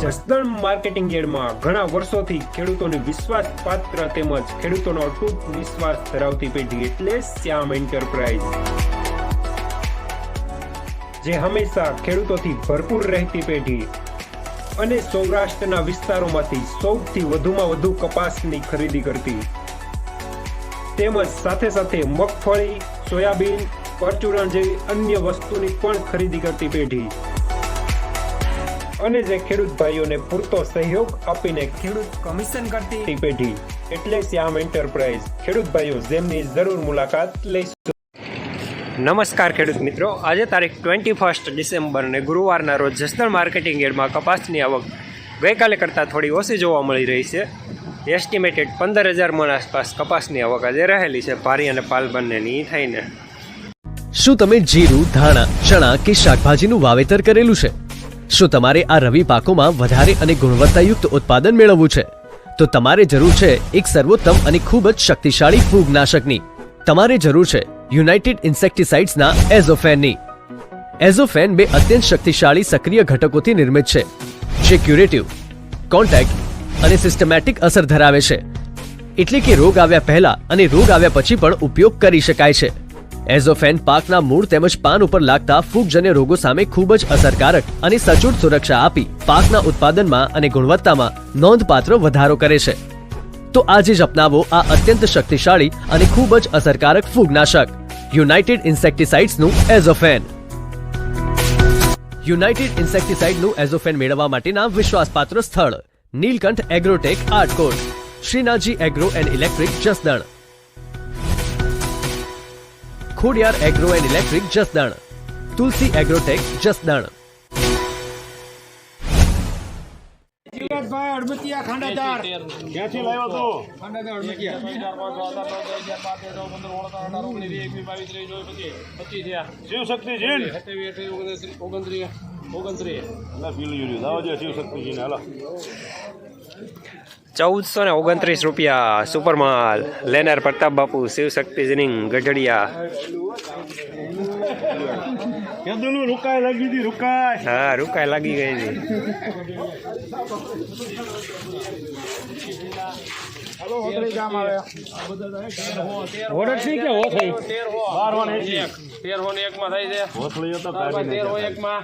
Jasdan marketing યાર્ડમાં ઘણા વર્ષોથી ખેડૂતોની વિશ્વાસપાત્ર તેમજ ખેડૂતોનો અતૂટ વિશ્વાસ ધરાવતી પેઢી એટલે શ્યામ એન્ટરપ્રાઇઝ, જે હંમેશા ખેડૂતોથી ભરપૂર રહેતી પેઢી અને સૌરાષ્ટ્રના વિસ્તારોમાંથી સૌથી વધુમાં વધુ કપાસની ખરીદી કરતી તેમજ સાથે સાથે મગફળી, સોયાબીન, પરચુરણ જેવી અન્ય વસ્તુની પણ ખરીદી કરતી પેઢી અને જે ખેડૂત ભાઈઓને પૂરતો સહયોગ આપીને ખેડૂત કમિશન કરતી પેઢી એટલે શ્યામ એન્ટરપ્રાઇઝ. ખેડૂત ભાઈઓ જેમની જરૂર મુલાકાત લઈશું. નમસ્કાર ખેડૂત મિત્રો, આજે તારીખ 21 ડિસેમ્બર ને ગુરુવારના રોજ જસદણ માર્કેટિંગ યાર્ડમાં કપાસની આવક ગઈકાલે કરતાં થોડી ઓછી જોવા મળી રહી છે. એસ્ટિમેટેડ 15,000 મણ આસપાસ કપાસની આવક આજે રહેલી છે, ભારી અને પાલ બંનેની થઈને. શું તમે જીરું, ધાણા, ચણા કે શાકભાજીનું વાવેતર કરેલું છે? શું તમારે આ રવિ પાકોમાં વધારે અને ગુણવત્તાયુક્ત ઉત્પાદન મેળવવું છે? તો તમારે જરૂર છે એક સર્વોત્તમ અને ખૂબ જ શક્તિશાળી ફૂગનાશકની. તમારે જરૂર છે યુનાઇટેડ ઇન્સેક્ટિસાઇડ્સના એઝોફેનની. એઝોફેન બે અત્યંત શક્તિશાળી સક્રિય ઘટકોથી નિર્મિત છે, જે ક્યુરેટિવ, કોન્ટેક્ટ અને સિસ્ટમેટિક અસર ધરાવે છે, એટલે કે રોગ આવ્યા પહેલા અને રોગ આવ્યા પછી પણ ઉપયોગ કરી શકાય છે. એઝોફેન પાકના મૂળ તેમજ પાન ઉપર લાગતા ફૂગજન્ય રોગો સામે ખૂબ જ અસરકારક અને સચોટ સુરક્ષા આપી પાકના ઉત્પાદનમાં અને ગુણવત્તામાં નોંધપાત્ર વધારો કરે છે. તો આજે જ અપનાવો આ અત્યંત શક્તિશાળી અને ખૂબ જ અસરકારક ફૂગનાશક યુનાઇટેડ ઇન્સેક્ટિસાઇડ્સનું એઝોફેન. યુનાઇટેડ ઇન્સેક્ટિસાઇડનું એઝોફેન મેળવવા માટેના વિશ્વાસપાત્ર સ્થળ Neelkanth Agrotech Atkot, Shrinathji Agro and Electric Jasdan, Khodiyar Agro and Electric Jasdan, Tulsi Agrotech Jasdan. Jivrajbhai Adbatiya ખાંડાદાર ક્યાંથી લાવ્યો તો? ખાંડાદાર અડબતિયા શિવશક્તિ જીન 1429 રૂપિયા સુપરમાલ લેનાર પ્રતાપ બાપુ શિવશક્તિ જીનિંગ ગઢડિયા. રૂકાય લાગી હતી, રૂકાય. હા, રૂકાય લાગી ગઈ હતી. ઓર્ડર થી કે હો થઈ 1301 માં થઈ છે. હોસલી હતો 1301 માં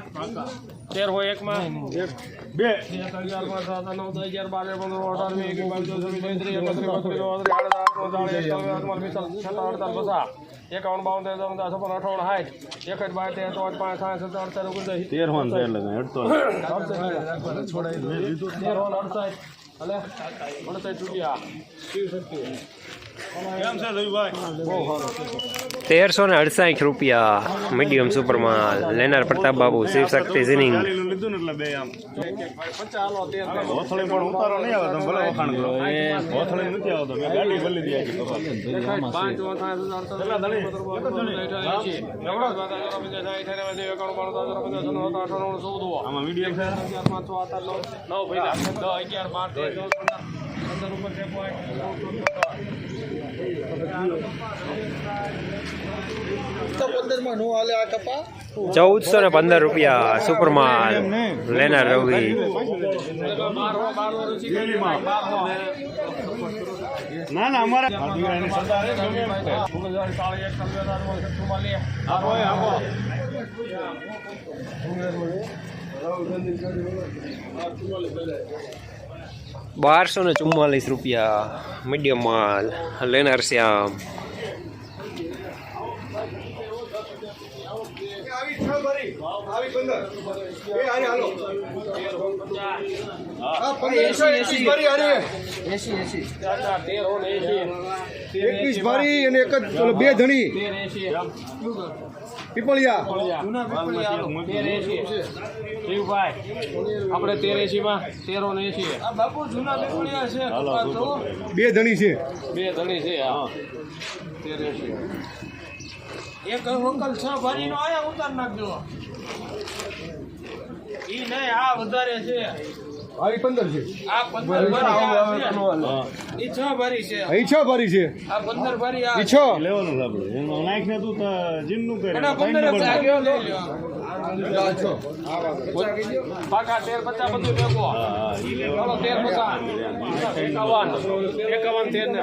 1301 માં 2 1368 રૂપિયા મીડિયમ સુપરમાલ લેનાર પ્રતાપ બાબુ શિવશક્તિ જીનિંગ. હોસલી પણ ઉતારો નહીં આવે, તમે ભલે વખાણ કરો. હોસલી નથી આવતો, મેં ગાડી ભલી દીધી. આમાં મીડિયમ છે 1415 રૂપિયા સુપરમાલ લેનાર રવિ. ના ના અમારે ₹1244 રૂપિયા મીડિયમ માલ લેનાર શ્યામ. બે ધણી પીપળિયા આપણે 1380 માં 1380 બાપુ જૂના પીપળિયા છે. બે ધણી છે, 2 ધણી છે. હા 1380 એક વકલ 6 ભરીનો આયા ઉતાર નાખજો. ઈ નહીં, આ વધારે છે. આ ઈ 15 છે. આ 15 ભરી ઈ 6 ભરી છે. અહીં 6 ભરી છે. આ 15 ભરી આ ઈ 6. લેવાનું છે આપણે એનું નાખ ને તું જીમનું કરે એના 15 જ આગળ લઈ લ્યો. આ 6. પાકા 13 50 બધું ભેગો. ચાલો 13 50 51 13 ને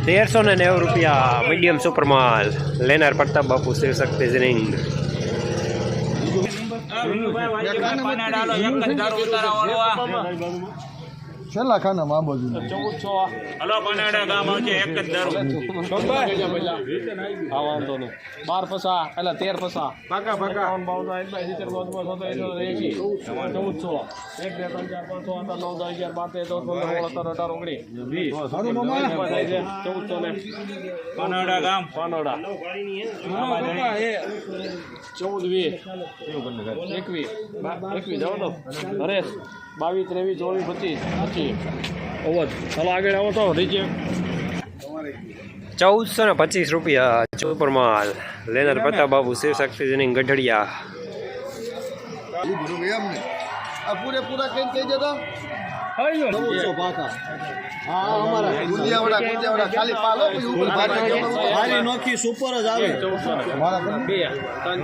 1390 રૂપિયા મીડિયમ સુપરમાલ લેનાર પ્રતાપ બાપુ શિવશક્તિ જિનિંગ. છેલ્લા ખાનામાં આ બાજુ. 1400 હલો પનાડા ગામ આવશે એક જ દારૂ હા વાંધો નહીં 12 પસા એટલે 13 પસા પાકા પાકા 52 1400 1 2 3 4 5 6 7 9 10 11 12 13 14 15 16 17 18 19 1400 ને પનાડા ગામ પાનોડા 14 20 21 જાવ તો હરેશ 22 23 24 25 ઓવર ચાલો આગળ આવો તો રીચે 1425 રૂપિયા સુપરમાલ લેનાર પ્રતાપ બાપુ શિવશક્તિ જિનિંગ ગઢડિયા. એમ ને આ પૂરેપૂરા કઈ કહી દેતો 1400 પાકા. હા અમારા ગુંદિયાવાડા ખાલી પાલો પછી ઉપર ભારી નોખી સુપર જ આવે. 1400 મારા 2 3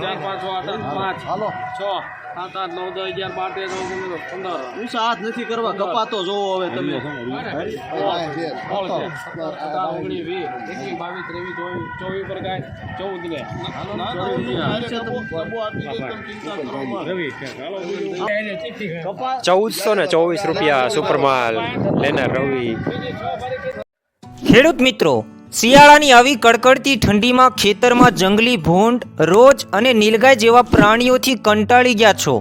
4 5 6 8 5 હાલો 6 7 8 9 10 11 12 13 15 ઊંચા હાથ નથી કરવા કપાતો જોવો હવે તમે. પર ગાય 14 ને કપા 1424 રૂપિયા સુપરમાલ લેનાર રવિ. ખેડૂત મિત્રો, શિયાળાની આવી કડકડતી ઠંડીમાં ખેતરમાં જંગલી ભૂંડ, રોજ અને નીલગાય જેવા પ્રાણીઓથી કંટાળી ગયા છો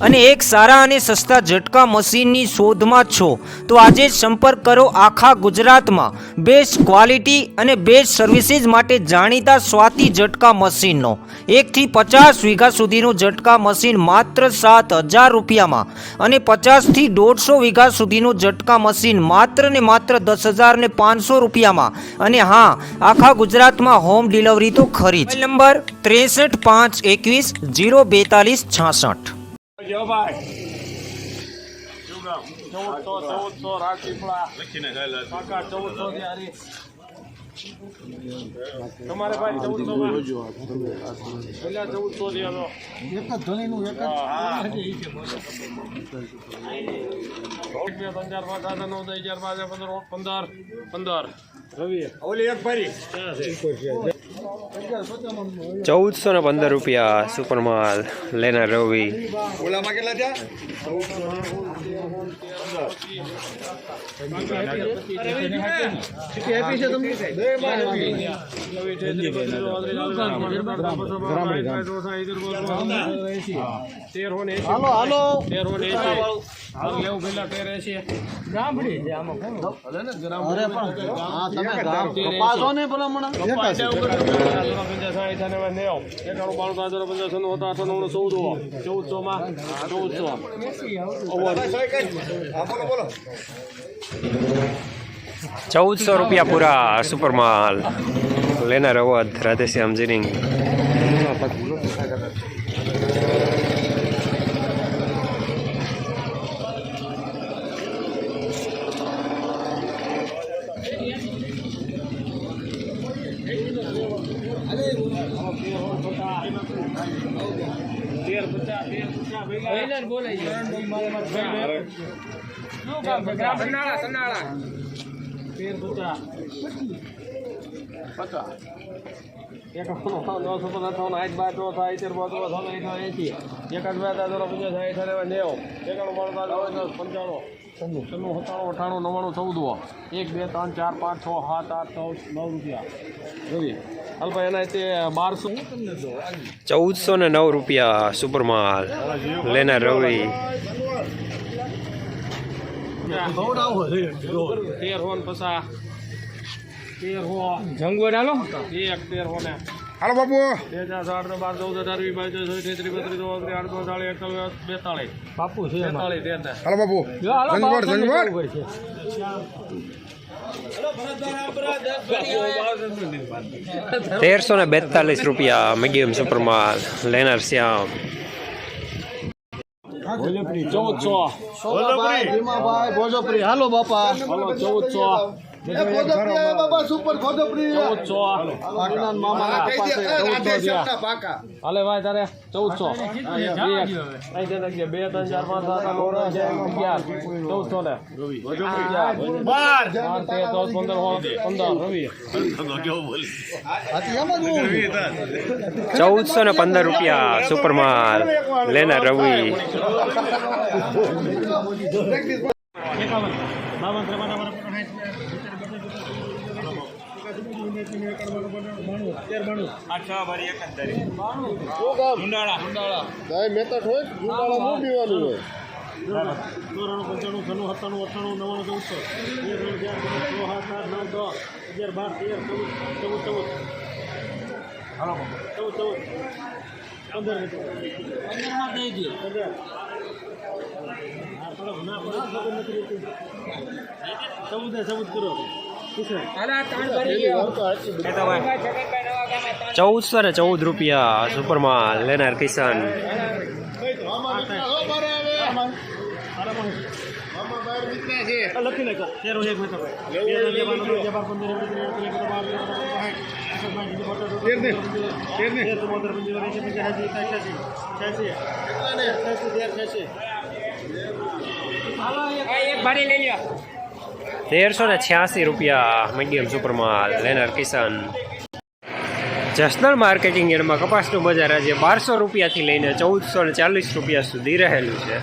અને એક સારા અને સસ્તા ઝટકા મશીનની શોધમાં છો તો આજે જ સંપર્ક કરો આખા ગુજરાતમાં બેસ્ટ ક્વોલિટી અને બેસ્ટ સર્વિસીસ માટે જાણીતા સ્વાતિ ઝટકા મશીનનો. 1 થી 50 વીઘા સુધીનું ઝટકા મશીન માત્ર 7,000 રૂપિયામાં અને 50 થી 150 વીઘા સુધીનું ઝટકા મશીન માત્ર ને માત્ર 10,500 રૂપિયામાં. અને હા, આખા ગુજરાતમાં હોમ ડિલિવરી તો ખરી જ. નંબર 63 5 21 042 66. જો ભાઈ 1400 રાજપીપળા લખીને ગાયલા પાકા 1400 થી હારી તમારે ભાઈ 1400 માં પેલા 1400 થી આવો એક જ ધણીનું એક જ. રવિ ઓલી એક ભરી 1415 રૂપિયા સુપરમાલ લેનાર રવિ. ઓલામાં કેટલા થયા? કેટલી આપી છે તમને? હાલો હાલો અરે પણ હા તમે ગામ કપાસો ને ભલામણ બોલો 1400 રૂપિયા પૂરા સુપરમાલ લેનાર અવધ રાધેશ્યામ જીનિંગ. ₹1409 રૂપિયા સુપરમાલ લેનાર રવિ. જંગવડ હાલો 1 13 ને હાલો બાપુ 2 4 8 9 10 11 12 13 14 15 16 17 18 19 20 41 42 બાપુ છે 43 હાલો બાપુ ધન્યવાદ ધન્યવાદ 1342 રૂપિયા મીડિયમ સુપર માલ લેનાર શ્યામ. 1400 સોનાભાઈ ભીમાભાઈ ભોજોપરી હાલો બાપા હાલો 1400 ભોજોપરી આવ્યા બાબા સુપર ભોજોપરી 1400 મામા પાસે 1400 પાકા હાલે ભાઈ તારે 1400 અહીં દે નાખજે 2 3 4 5 7 8 9 10 11 રવિ 1415 રૂપિયા સુપર માલ લેનાર રવિ. મેતટ હોય ગુંડાળા ન પીવાનું હોય 1414 રૂપિયા સુપર માલ લેનાર કિશન. તેરસો ને 86 રૂપિયા મીડિયમ સુપર માલ લેનાર કિશન. જસદણ માર્કેટિંગ યાર્ડમાં કપાસનું બજાર આજે 1200 રૂપિયાથી લઈને 1440 રૂપિયા સુધી રહેલું છે.